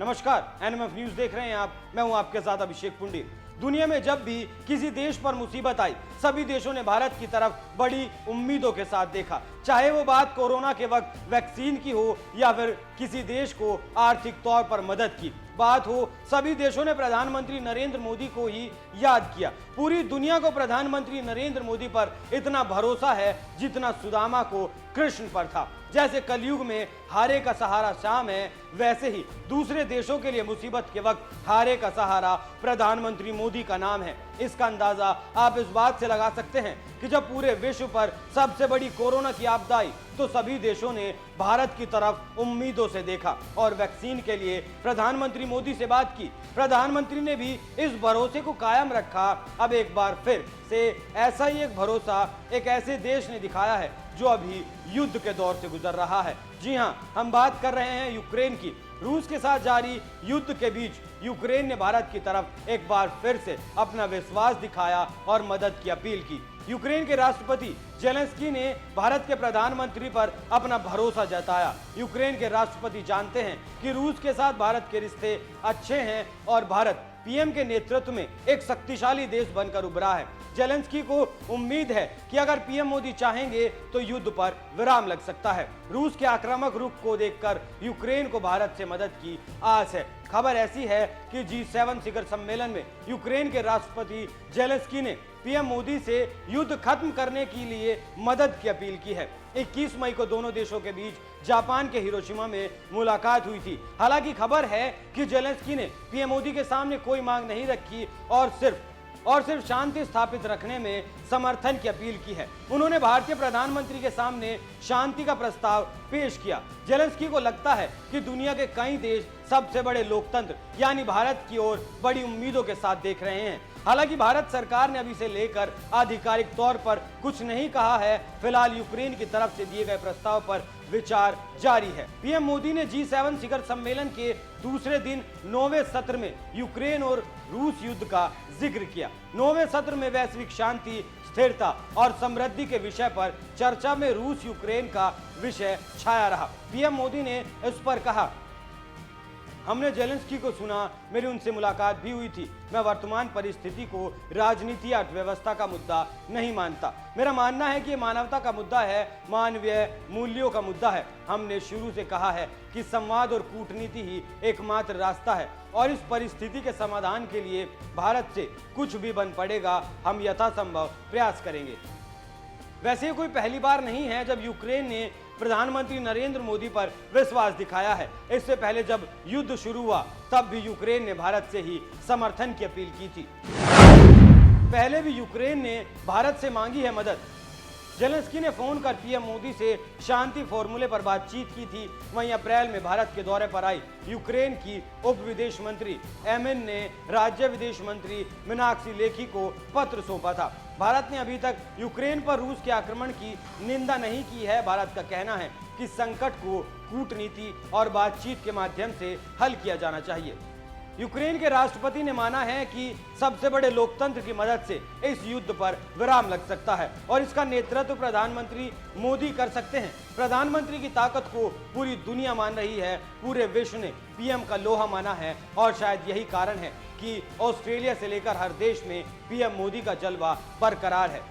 नमस्कार, NMF news देख रहे हैं आप। मैं हूं आपके साथ अभिषेक पुंडी। दुनिया में जब भी किसी देश पर मुसीबत आई, सभी देशों ने भारत की तरफ बड़ी उम्मीदों के साथ देखा। चाहे वो बात कोरोना के वक्त वैक्सीन की हो या फिर किसी देश को आर्थिक तौर पर मदद की बात हो, सभी देशों ने प्रधानमंत्री नरेंद्र मोदी को ही याद किया। पूरी दुनिया को प्रधानमंत्री नरेंद्र मोदी पर इतना भरोसा है जितना सुदामा को कृष्ण पर था। जैसे कलयुग में हारे का सहारा श्याम है, वैसे ही दूसरे देशों के लिए मुसीबत के वक्त हारे का सहारा प्रधानमंत्री मोदी का नाम है। इसका अंदाजा आप इस बात से लगा सकते हैं कि जब पूरे विश्व पर सबसे बड़ी कोरोना की आपदा आई तो सभी देशों ने भारत की तरफ उम्मीदों से देखा और वैक्सीन के लिए प्रधानमंत्री मोदी से बात की। प्रधानमंत्री ने भी इस भरोसे को कायम रखा। अब एक बार फिर से ऐसा ही एक भरोसा एक ऐसे देश ने दिखाया है जो अभी युद्ध के दौर से गुजर रहा है। जी हां, हम बात कर रहे हैं यूक्रेन की। रूस के साथ जारी युद्ध के बीच यूक्रेन ने भारत की तरफ एक बार फिर से अपना विश्वास दिखाया और मदद की अपील की। यूक्रेन के राष्ट्रपति जेलेंस्की ने भारत के प्रधानमंत्री पर अपना भरोसा जताया। यूक्रेन के राष्ट्रपति जानते हैं कि रूस के साथ भारत के रिश्ते अच्छे हैं और भारत पीएम के नेतृत्व में एक शक्तिशाली देश बनकर उभरा है। जेलेंस्की को उम्मीद है कि अगर पीएम मोदी चाहेंगे तो युद्ध पर विराम लग सकता है। रूस के आक्रामक रुख को देखकर यूक्रेन को भारत से मदद की आस है। खबर ऐसी है कि G7 शिखर सम्मेलन में यूक्रेन के राष्ट्रपति जेलेंस्की ने पीएम मोदी से युद्ध खत्म करने के लिए मदद की अपील की है। 21 मई को दोनों देशों के बीच जापान के हिरोशिमा में मुलाकात हुई थी। हालांकि खबर है कि जेलेंस्की ने पीएम मोदी के सामने कोई मांग नहीं रखी और सिर्फ शांति स्थापित रखने में समर्थन की अपील की है। उन्होंने भारतीय प्रधानमंत्री के सामने शांति का प्रस्ताव पेश किया। जेलेंस्की को लगता है कि दुनिया के कई देश सबसे बड़े लोकतंत्र यानी भारत की ओर बड़ी उम्मीदों के साथ देख रहे हैं। हालांकि भारत सरकार ने अभी से लेकर आधिकारिक तौर पर कुछ नहीं कहा है। फिलहाल यूक्रेन की तरफ से दिए गए प्रस्ताव पर विचार जारी है। पीएम मोदी ने G7 शिखर सम्मेलन के दूसरे दिन 9वें सत्र में यूक्रेन और रूस युद्ध का जिक्र किया। 9वें सत्र में वैश्विक शांति, स्थिरता और समृद्धि के विषय पर चर्चा में रूस यूक्रेन का विषय छाया रहा। पीएम मोदी ने इस पर कहा, हमने जेलेंस्की को सुना, मेरी उनसे मुलाकात भी हुई थी। मैं वर्तमान परिस्थिति को राजनीति अर्थव्यवस्था का मुद्दा नहीं मानता। मेरा मानना है कि मानवता का मुद्दा है, मानवीय मूल्यों का मुद्दा है। हमने शुरू से कहा है कि संवाद और कूटनीति ही एकमात्र रास्ता है और इस परिस्थिति के समाधान के लिए भारत से कुछ भी बन पड़ेगा, हम यथासंभव प्रयास करेंगे। वैसे ये कोई पहली बार नहीं है जब यूक्रेन ने प्रधानमंत्री नरेंद्र मोदी पर विश्वास दिखाया है। इससे पहले जब युद्ध शुरू हुआ तब भी यूक्रेन ने भारत से ही समर्थन की अपील की थी। पहले भी यूक्रेन ने भारत से मांगी है मदद। जेलेंस्की ने फोन कर पीएम मोदी से शांति फॉर्मूले पर बातचीत की थी। वहीं अप्रैल में भारत के दौरे पर आई यूक्रेन की उप विदेश मंत्री एमिन ने राज्य विदेश मंत्री मीनाक्षी लेखी को पत्र सौंपा था। भारत ने अभी तक यूक्रेन पर रूस के आक्रमण की निंदा नहीं की है। भारत का कहना है कि संकट को कूटनीति और बातचीत के माध्यम से हल किया जाना चाहिए। यूक्रेन के राष्ट्रपति ने माना है कि सबसे बड़े लोकतंत्र की मदद से इस युद्ध पर विराम लग सकता है और इसका नेतृत्व प्रधानमंत्री मोदी कर सकते हैं। प्रधानमंत्री की ताकत को पूरी दुनिया मान रही है। पूरे विश्व ने पीएम का लोहा माना है और शायद यही कारण है कि ऑस्ट्रेलिया से लेकर हर देश में पीएम मोदी का जलवा बरकरार है।